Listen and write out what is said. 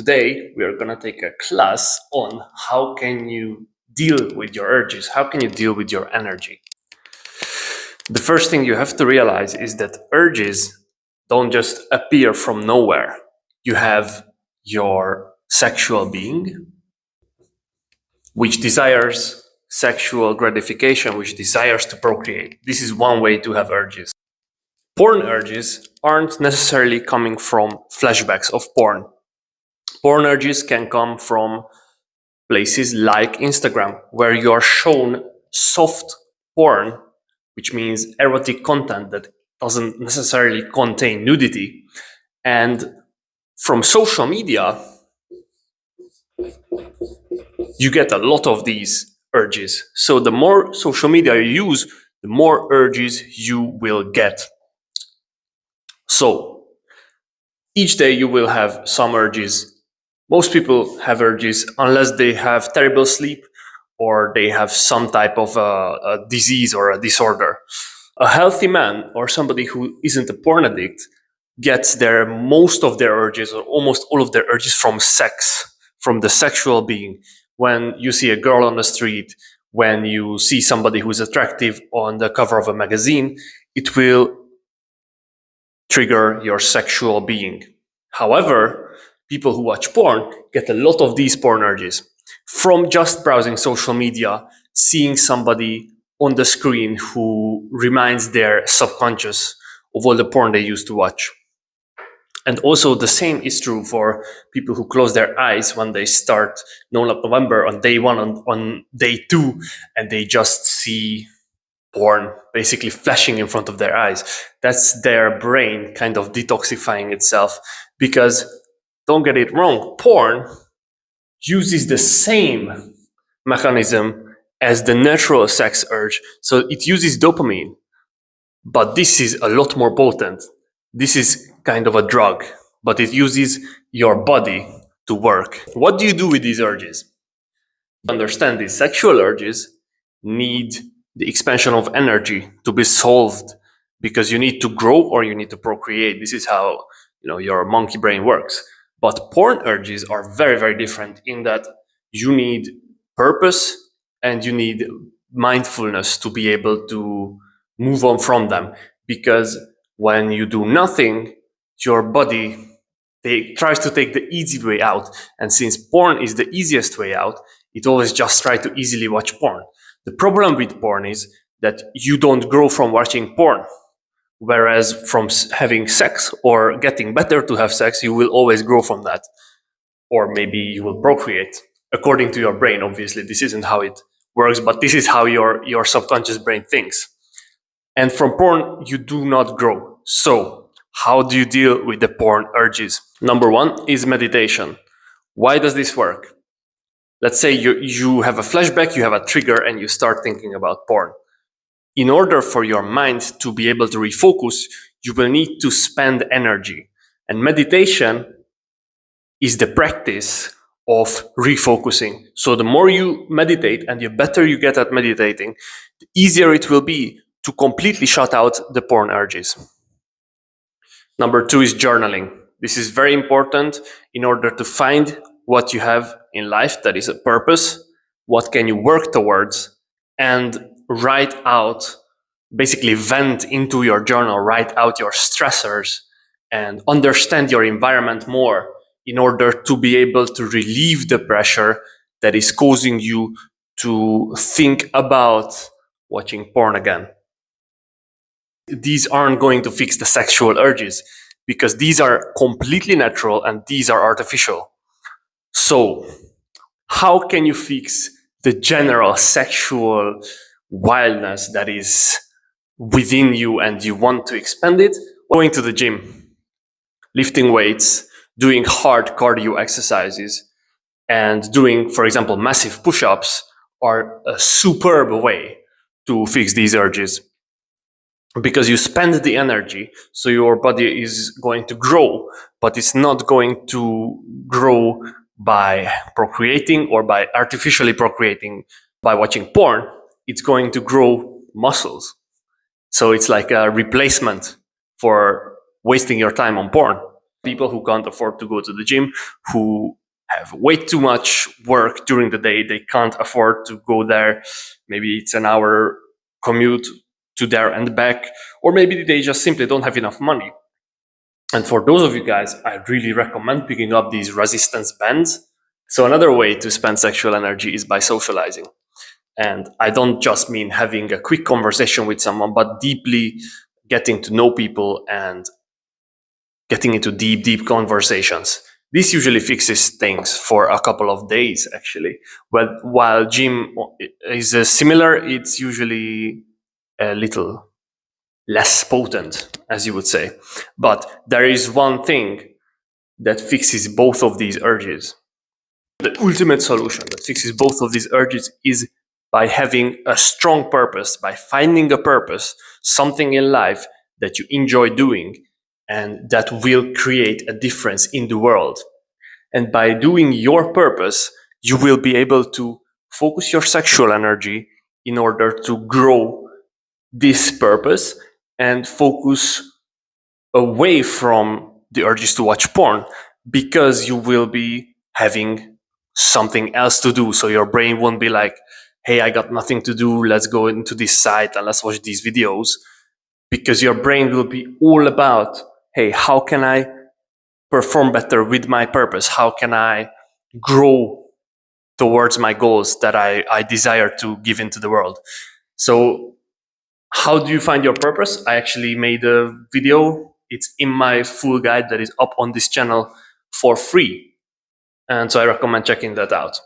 Today, we are going to take a class on how can you deal with your urges, how can you deal with your energy. The first thing you have to realize is that urges don't just appear from nowhere. You have your sexual being, which desires sexual gratification, which desires to procreate. This is one way to have urges. Porn urges aren't necessarily coming from flashbacks of porn. Porn urges can come from places like Instagram, where you are shown soft porn, which means erotic content that doesn't necessarily contain nudity. And from social media, you get a lot of these urges. So the more social media you use, the more urges you will get. So each day you will have some urges. Most people have urges unless they have terrible sleep or they have some type of a disease or a disorder. A healthy man or somebody who isn't a porn addict gets most of their urges or almost all of their urges from sex, from the sexual being. When you see a girl on the street, when you see somebody who's attractive on the cover of a magazine, it will trigger your sexual being. However, people who watch porn get a lot of these porn urges from just browsing social media, seeing somebody on the screen who reminds their subconscious of all the porn they used to watch. And also the same is true for people who close their eyes when they start NoFap November on day one, on day two, and they just see porn basically flashing in front of their eyes. That's their brain kind of detoxifying itself, because don't get it wrong, porn uses the same mechanism as the natural sex urge. So it uses dopamine, but this is a lot more potent. This is kind of a drug, but it uses your body to work. What do you do with these urges? Understand these sexual urges need the expansion of energy to be solved, because you need to grow or you need to procreate. This is how your monkey brain works. But porn urges are very, very different in that you need purpose and you need mindfulness to be able to move on from them. Because when you do nothing, your body tries to take the easy way out. And since porn is the easiest way out, it always just tries to easily watch porn. The problem with porn is that you don't grow from watching porn. Whereas from having sex or getting better to have sex, you will always grow from that. Or maybe you will procreate. According to your brain, obviously, this isn't how it works, but this is how your subconscious brain thinks. And from porn, you do not grow. So how do you deal with the porn urges? Number one is meditation. Why does this work? Let's say you have a flashback, you have a trigger, and you start thinking about porn. In order for your mind to be able to refocus, you will need to spend energy. And meditation is the practice of refocusing. So the more you meditate and the better you get at meditating, the easier it will be to completely shut out the porn urges. Number two is journaling. This is very important in order to find what you have in life that is a purpose, what can you work towards, and write out, basically vent into your journal, write out your stressors and understand your environment more in order to be able to relieve the pressure that is causing you to think about watching porn again. These aren't going to fix the sexual urges because these are completely natural and these are artificial. So how can you fix the general sexual wildness that is within you and you want to expand it? Going to the gym, lifting weights, doing hard cardio exercises, and doing, for example, massive push-ups are a superb way to fix these urges. Because you spend the energy, so your body is going to grow, but it's not going to grow by procreating or by artificially procreating by watching porn. It's going to grow muscles. So it's like a replacement for wasting your time on porn. People who can't afford to go to the gym, who have way too much work during the day. They can't afford to go there. Maybe it's an hour commute to there and back, or maybe they just simply don't have enough money. And for those of you guys, I really recommend picking up these resistance bands. So another way to spend sexual energy is by socializing. And I don't just mean having a quick conversation with someone, but deeply getting to know people and getting into deep conversations. This usually fixes things for a couple of days, actually. But while gym is similar, it's usually a little less potent, as you would say. But there is one thing that fixes both of these urges. The ultimate solution that fixes both of these urges is by having a strong purpose, by finding a purpose, something in life that you enjoy doing and that will create a difference in the world. And by doing your purpose, you will be able to focus your sexual energy in order to grow this purpose and focus away from the urges to watch porn, because you will be having something else to do. So your brain won't be like, hey, I got nothing to do, let's go into this site and let's watch these videos. Because your brain will be all about, hey, how can I perform better with my purpose? How can I grow towards my goals that I desire to give into the world? So how do you find your purpose? I actually made a video. It's in my full guide that is up on this channel for free. And so I recommend checking that out.